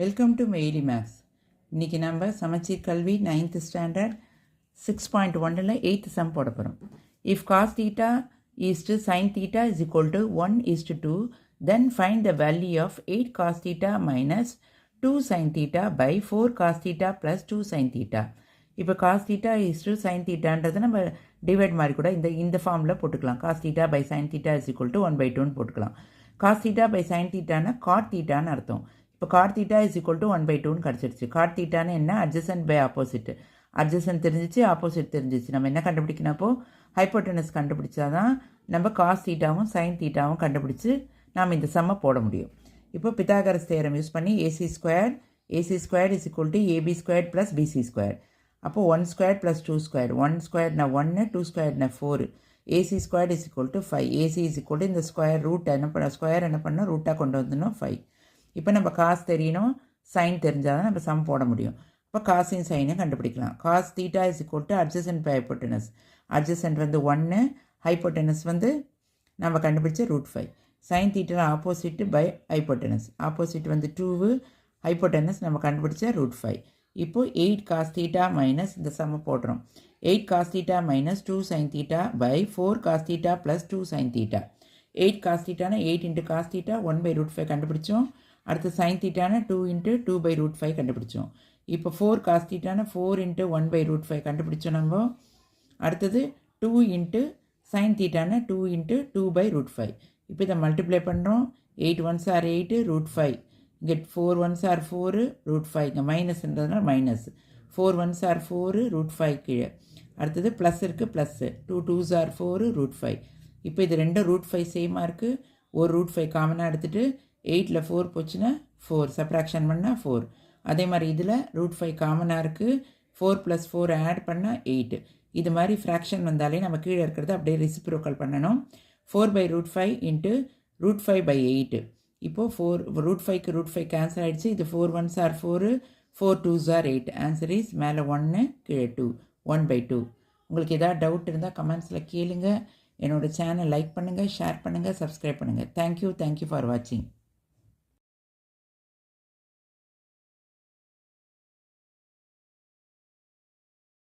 Welcome to மெய்லி maths. இன்றைக்கி நம்ம சமச்சீர் கல்வி 9th ஸ்டாண்டர்ட் 6.1 8th சம் போட போகிறோம். If cos theta is to sine theta is equal to 1:2, then find the value of 8 cos theta minus 2 sine theta by 4 cos theta plus 2 sine theta. இப்போ cos theta is to sine தீட்டான்றது நம்ம divide மாதிரி கூட இந்த ஃபார்மில் போட்டுக்கலாம். Cos theta by sine theta is equal to 1/2 போட்டுக்கலாம். Cos theta by sine தீட்டானா காட் தீட்டான்னு அர்த்தம். இப்போ cot theta is equal to 1/2 கிடச்சிருச்சு. காட் தீட்டான்னு என்ன? Adjacent by opposite. அட்ஜசன்ட் தெரிஞ்சிச்சு, ஆப்போசிட் தெரிஞ்சிச்சு. நம்ம என்ன கண்டுபிடிக்கணும்? அப்போது ஹைப்போட்டனஸ் கண்டுபிடிச்சா தான் நம்ம காஸ் தீட்டாவும் சைன் தீட்டாவும் கண்டுபிடிச்சி நாம் இந்த சம்மை போட முடியும். இப்போ பித்தாகரஸ் தேரம் யூஸ் பண்ணி AC square is equal to AB square plus BC square. அப்போது 1 square plus 2 square. 1 ஸ்கொயர்னா 1, 2 ஸ்கொயர்னா 4. AC square is equal to 5. AC is equal to இந்த ஸ்கொயர் ரூட் என்ன பண்ணணும்? ரூட்டாக கொண்டு வந்துடணும் 5. இப்போ நம்ம காஸ் தெரியணும், சைன் தெரிஞ்சால் தான் நம்ம சம் போட முடியும். இப்போ காஸையும் சைனையும் கண்டுபிடிக்கலாம். Cos theta is equal to adjacent by hypotenuse. Adjacent வந்து 1, ஹைப்போட்டனஸ் வந்து நம்ம கண்டுபிடிச்ச √5. Sine theta opposite by hypotenuse. Opposite வந்து 2, ஹைப்போட்டனஸ் நம்ம கண்டுபிடிச்ச √5. இப்போது 8 காஸ் தீட்டா மைனஸ் இந்த சம்மை போடுறோம். 8 cos theta minus 2 sine theta by 4 cos theta plus 2 sine theta. 8 cos தீட்டானா 8 இன்ட்டு காஸ் தீட்டா 1/√5 கண்டுபிடிச்சோம். அடுத்து சைன் தீட்டான 2 இன்ட்டு 2/√5 கண்டுபிடிச்சோம். இப்போ 4 காஸ் தீட்டான 4 இன்ட்டு 1/√5 கண்டுபிடிச்சோம் நம்ம. அடுத்தது 2 இன்ட்டு சைன் தீட்டான 2 இன்ட்டு 2/√5. இப்போ இதை மல்டிப்ளை பண்ணுறோம். 8 1s are 8 √5. இங்கே 4 1s are 4 √5. இங்கே மைனஸ்ன்றதுனால மைனஸ். 4 1s are 4 √5 கீழே. அடுத்தது ப்ளஸ் இருக்குது, ப்ளஸ்ஸு 2 2s are 4 √5. இப்போ இது ரெண்டும் √5 சேமாக இருக்குது. ஒரு √5 காமனாக எடுத்துகிட்டு 8ல் 4 போச்சுன்னா 4, சப்ராக்ஷன் பண்ணால் 4. அதே மாதிரி இதில் √5 காமனாக இருக்குது. 4 + 4 ஆட் பண்ணால் 8. இது மாதிரி ஃப்ராக்ஷன் வந்தாலே நம்ம கீழே இருக்கிறத அப்படியே ரெசிப்ரோக்கல் பண்ணணும். 4/√5 இன்ட்டு √5/8. இப்போது 4 √5க்கு √5 கேன்சல் ஆகிடுச்சு. இது 4 1s are 4, 4 2s are 8. Answer is மேலே 1 கீழே 2, 1/2. உங்களுக்கு எதாவது டவுட் இருந்தால் கமெண்ட்ஸில் கேளுங்க. என்னோடய சேனல் லைக் பண்ணுங்கள், ஷேர் பண்ணுங்கள், சப்ஸ்கிரைப் பண்ணுங்கள். தேங்க்யூ ஃபார் வாட்சிங்.